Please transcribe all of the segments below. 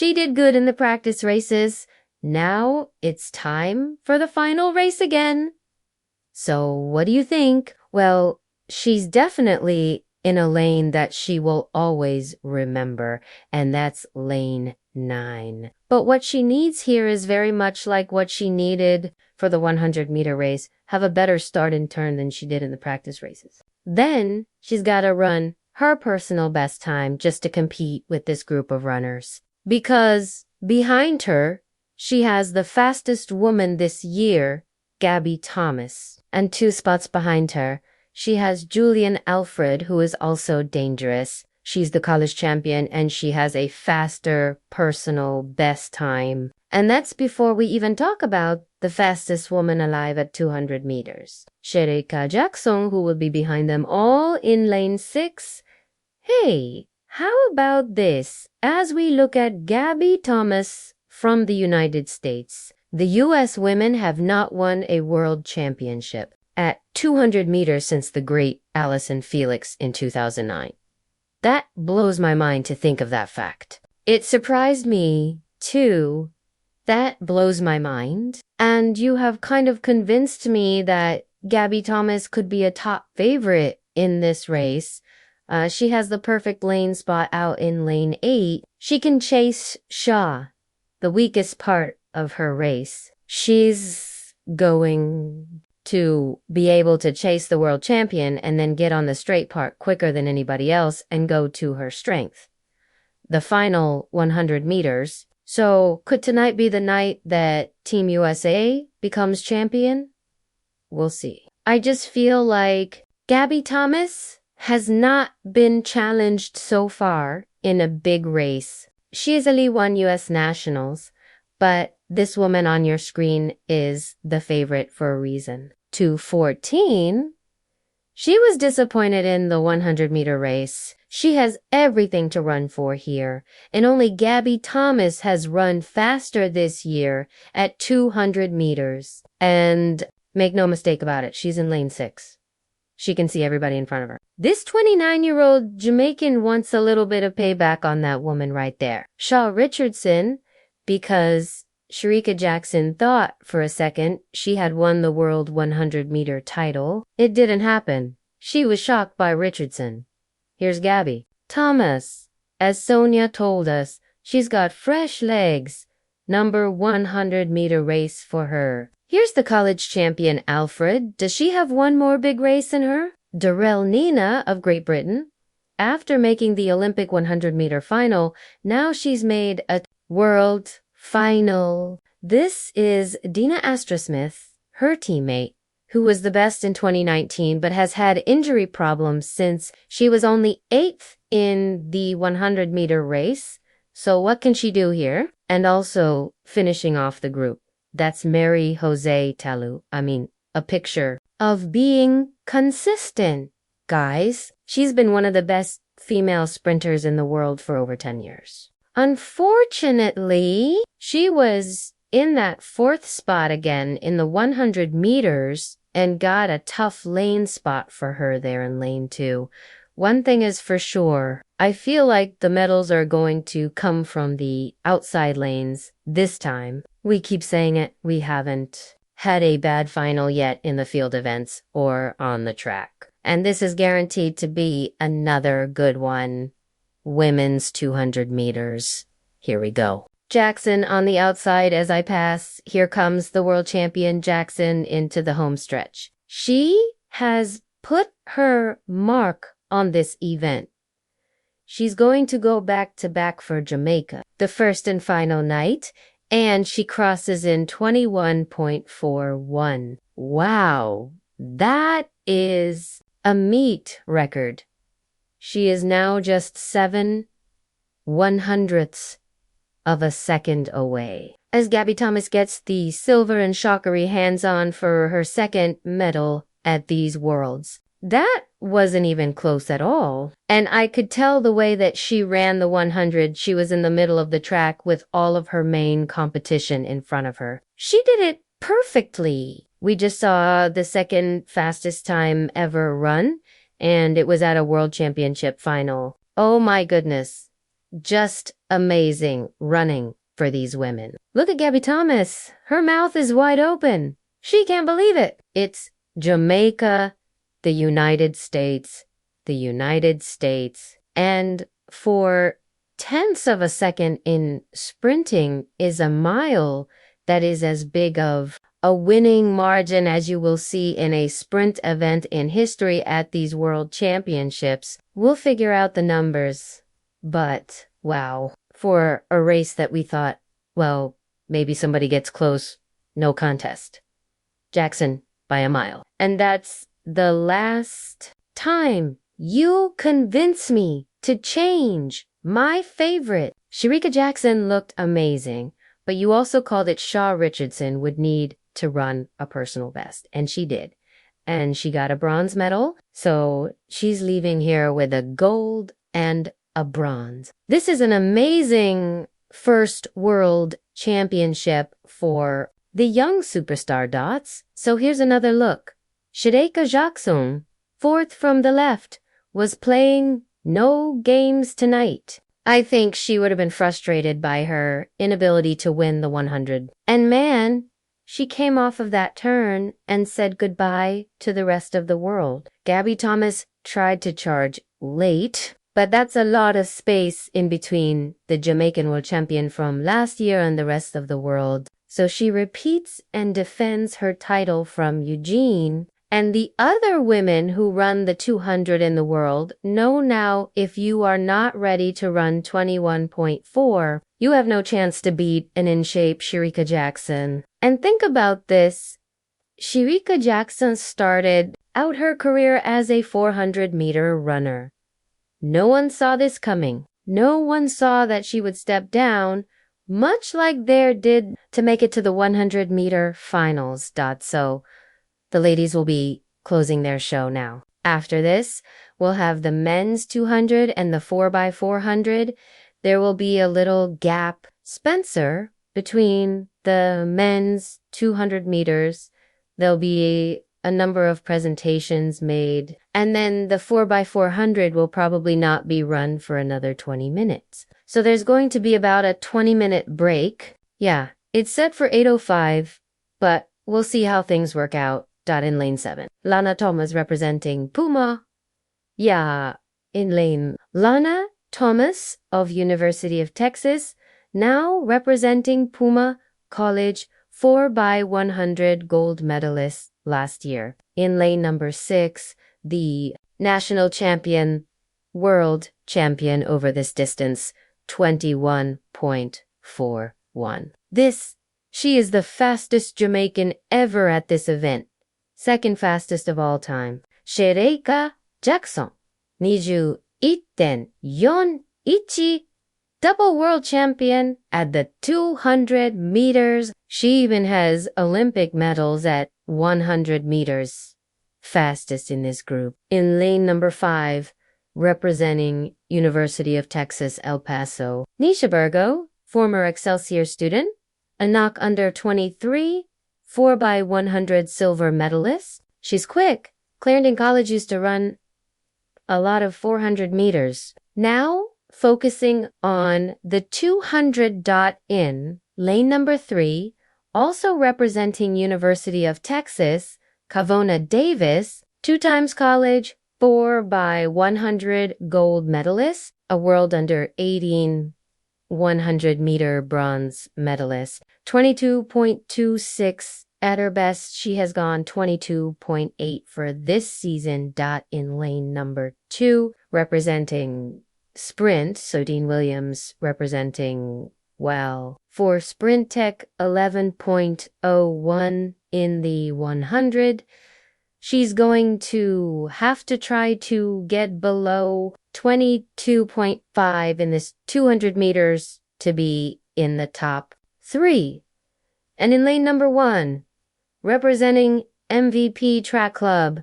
She did good in the practice races. Now it's time for the final race again. So what do you think? Well, she's definitely in a lane that she will always remember, and that's lane 9. But what she needs here is very much like what she needed for the 100-meter race, have a better start and turn than she did in the practice races. Then she's got to run her personal best time just to compete with this group of runners. Because behind her, she has the fastest woman this year, Gabby Thomas. And 2 spots behind her, she has Gabby Alfred, who is also dangerous. She's the college champion and she has a faster personal best time. And that's before we even talk about the fastest woman alive at 200 meters. Shericka Jackson, who will be behind them all in lane 6. Hey, how about this? As we look at Gabby Thomas from the United States, the U.S. women have not won a world championship at 200 meters since the great Allison Felix in 2009. That blows my mind to think of that fact. It surprised me, too. That blows my mind. And you have kind of convinced me that Gabby Thomas could be a top favorite in this race. She has the perfect lane spot out in lane 8. She can chase Shaw, the weakest part of her race. She's going to be able to chase the world champion and then get on the straight part quicker than anybody else and go to her strength. The final 100 meters. So could tonight be the night that Team USA becomes champion? We'll see. I just feel like Gabby Thomas has not been challenged so far in a big race. She easily won US Nationals, but this woman on your screen is the favorite for a reason. 2:14, she was disappointed in the 100-meter race. She has everything to run for here, and only Gabby Thomas has run faster this year at 200 meters. And make no mistake about it, she's in lane 6. She can see everybody in front of her. This 29-year-old Jamaican wants a little bit of payback on that woman right there. Shaw Richardson, because Shericka Jackson thought for a second she had won the world 100-meter title. It didn't happen. She was shocked by Richardson. Here's Gabby Thomas. As Sonia told us, she's got fresh legs. Number 100-meter race for her. Here's the college champion Alfred. Does she have one more big race in her? Darrell Nina of Great Britain. After making the Olympic 100-meter final, now she's made a world final. This is Dina Astrasmith, her teammate, who was the best in 2019 but has had injury problems since she was only 8th in the 100-meter race. So what can she do here? And also finishing off the group. That's Mary Jose Talu. A picture of being consistent. Guys, she's been one of the best female sprinters in the world for over 10 years. Unfortunately, she was in that 4th spot again in the 100 meters and got a tough lane spot for her there in lane 2. One thing is for sure, I feel like the medals are going to come from the outside lanes this time. We keep saying it, we haven't had a bad final yet in the field events or on the track. And this is guaranteed to be another good one. Women's 200 meters. Here we go. Jackson on the outside as I pass. Here comes the world champion Jackson into the home stretch. She has put her mark on this event. She's going to go back-to-back for Jamaica, the first and final night, and she crosses in 21.41. Wow, that is a meet record. She is now just 7/100ths of a second away. As Gabby Thomas gets the silver and Sha'Carri hands-on for her second medal at these Worlds. That wasn't even close at all. And I could tell the way that she ran the 100, she was in the middle of the track with all of her main competition in front of her. She did it perfectly. We just saw the second fastest time ever run, and it was at a world championship final. Oh my goodness. just amazing running for these women. Look at Gabby Thomas. Her mouth is wide open. She can't believe it. It's Jamaica, the United States, and for tenths of a second in sprinting is a mile that is as big of a winning margin as you will see in a sprint event in history at these world championships. We'll figure out the numbers, but wow, for a race that we thought, well, maybe somebody gets close, no contest. Jackson by a mile. And that's the last time you convince me to change my favorite. Shericka Jackson looked amazing, but you also called it Shaw Richardson would need to run a personal best, and she did. And she got a bronze medal, so she's leaving here with a gold and a bronze. This is an amazing first world championship for the young superstar dots. So here's another look. Shericka Jackson, fourth from the left, was playing no games tonight. I think she would have been frustrated by her inability to win the 100. And man, she came off of that turn and said goodbye to the rest of the world. Gabby Thomas tried to charge late, but that's a lot of space in between the Jamaican world champion from last year and the rest of the world. So she repeats and defends her title from Eugene. And the other women who run the 200 in the world know now if you are not ready to run 21.4, you have no chance to beat an in-shape Shericka Jackson. And think about this. Shericka Jackson started out her career as a 400-meter runner. No one saw this coming. No one saw that she would step down, much like Dare did to make it to the 100-meter finals. So the ladies will be closing their show now. After this, we'll have the men's 200 and the 4x400. There will be a little gap, Spencer, between the men's 200 meters. There'll be a number of presentations made. And then the 4x400 will probably not be run for another 20 minutes. So there's going to be about a 20-minute break. Yeah, it's set for 8:05, but we'll see how things work out. In lane 7. Lana Thomas representing Puma. Yeah, in lane. Lana Thomas of University of Texas, now representing Puma College, 4x100 gold medalist last year. In lane number 6, the national champion, world champion over this distance, 21.41. She is the fastest Jamaican ever at this event. Second fastest of all time. Shericka Jackson, 21.41, double world champion at the 200 meters. She even has Olympic medals at 100 meters. Fastest in this group. In lane number 5, representing University of Texas, El Paso, Nisha Burgo, former Excelsior student, a knock under 23, 4x100 silver medalist. She's quick. Clarendon College used to run a lot of 400 meters. Now, focusing on the 200 dot in, lane number 3, also representing University of Texas, Kavona Davis, 2 times college, 4x100 gold medalist, a world under 18 100-meter bronze medalist. 22.26 at her best. She has gone 22.8 for this season. In lane number 2, representing sprint. So Dean Williams representing, well, for Sprint Tech, 11.01 in the 100. She's going to have to try to get below 22.5 in this 200 meters to be in the top 3. And in lane number 1, representing MVP Track Club,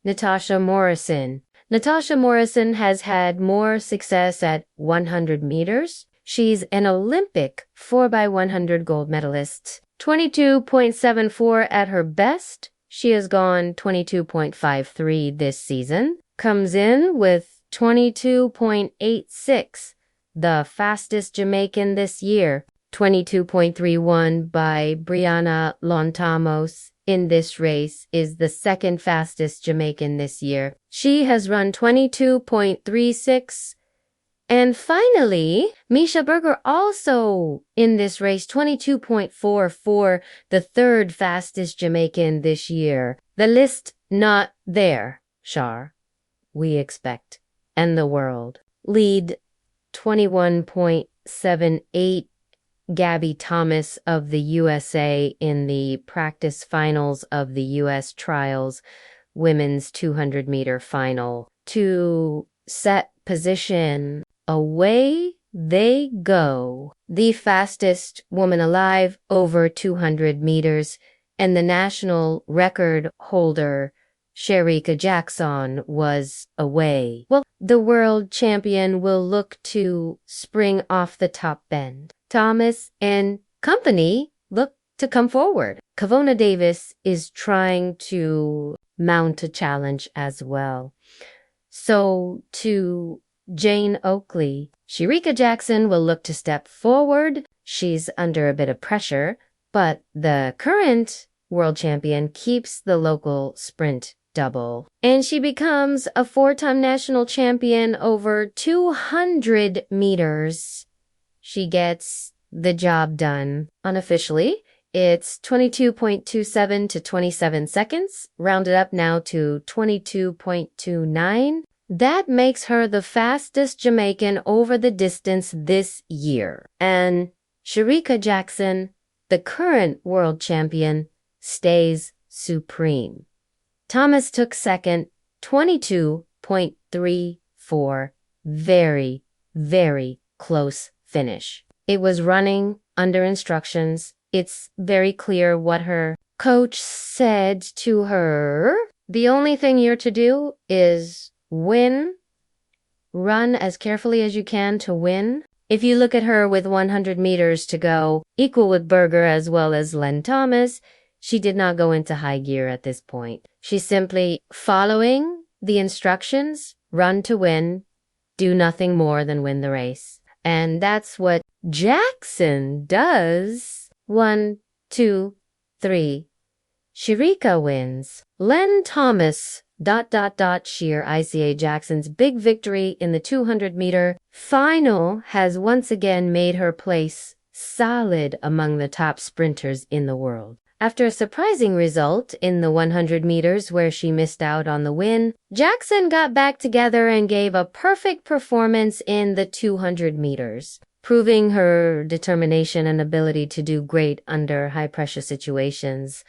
Natasha Morrison. Natasha Morrison has had more success at 100 meters. She's an Olympic 4x100 gold medalist. 22.74 at her best. She has gone 22.53 this season. Comes in with 22.86 the fastest Jamaican this year. 22.31 by Brianna Lontamos in this race is the second fastest Jamaican this year. She has run 22.36. And finally, Misha Berger also in this race, 22.44, the third fastest Jamaican this year. The list not there, Shar, we expect. And the world. Lead 21.78, Gabby Thomas of the USA in the practice finals of the US Trials Women's 200-meter final. To set position, away they go. The fastest woman alive over 200 meters, and the national record holder, Shericka Jackson, was away. Well, the world champion will look to spring off the top bend. Thomas and company look to come forward. Kavona Davis is trying to mount a challenge as well. So to Jane Oakley, Shericka Jackson will look to step forward. She's under a bit of pressure, but the current world champion keeps the local sprint double. And she becomes a four-time national champion over 200 meters. She gets the job done. Unofficially, it's 22.27 to 27 seconds, rounded up now to 22.29. That makes her the fastest Jamaican over the distance this year. And Shericka Jackson, the current world champion, stays supreme. Thomas took second, 22.34. Very, very close finish. It was running under instructions. It's very clear what her coach said to her. The only thing you're to do is win. Run as carefully as you can to win. If you look at her with 100 meters to go, equal with Berger as well as Len Thomas, she did not go into high gear at this point. She's simply following the instructions, run to win, do nothing more than win the race. And that's what Jackson does. 1, 2, 3. Shericka wins. Len Thomas, Sheer ICA Jackson's big victory in the 200-meter final has once again made her place solid among the top sprinters in the world. After a surprising result in the 100 meters where she missed out on the win, Jackson got back together and gave a perfect performance in the 200 meters, proving her determination and ability to do great under high-pressure situations.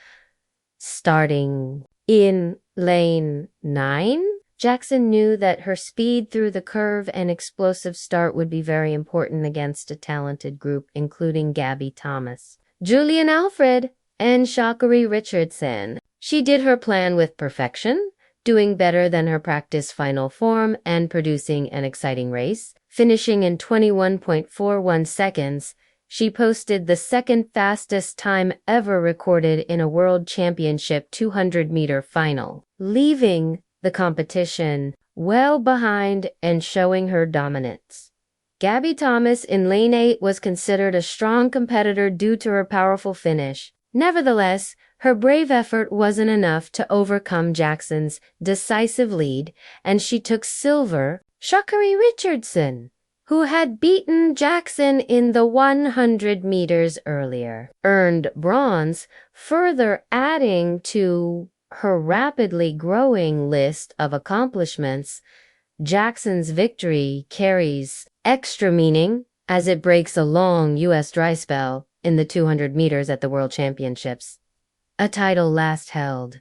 Starting in lane 9, Jackson knew that her speed through the curve and explosive start would be very important against a talented group, including Gabby Thomas, Julian Alfred, and Sha'Carri Richardson. She did her plan with perfection, doing better than her practice final form and producing an exciting race. Finishing in 21.41 seconds, she posted the second fastest time ever recorded in a World Championship 200-meter final, leaving the competition well behind and showing her dominance. Gabby Thomas in lane 8 was considered a strong competitor due to her powerful finish. Nevertheless, her brave effort wasn't enough to overcome Jackson's decisive lead, and she took silver. Sha'Carri Richardson, who had beaten Jackson in the 100 meters earlier, earned bronze, further adding to her rapidly growing list of accomplishments. Jackson's victory carries extra meaning as it breaks a long U.S. dry spell in the 200 meters at the World Championships, a title last held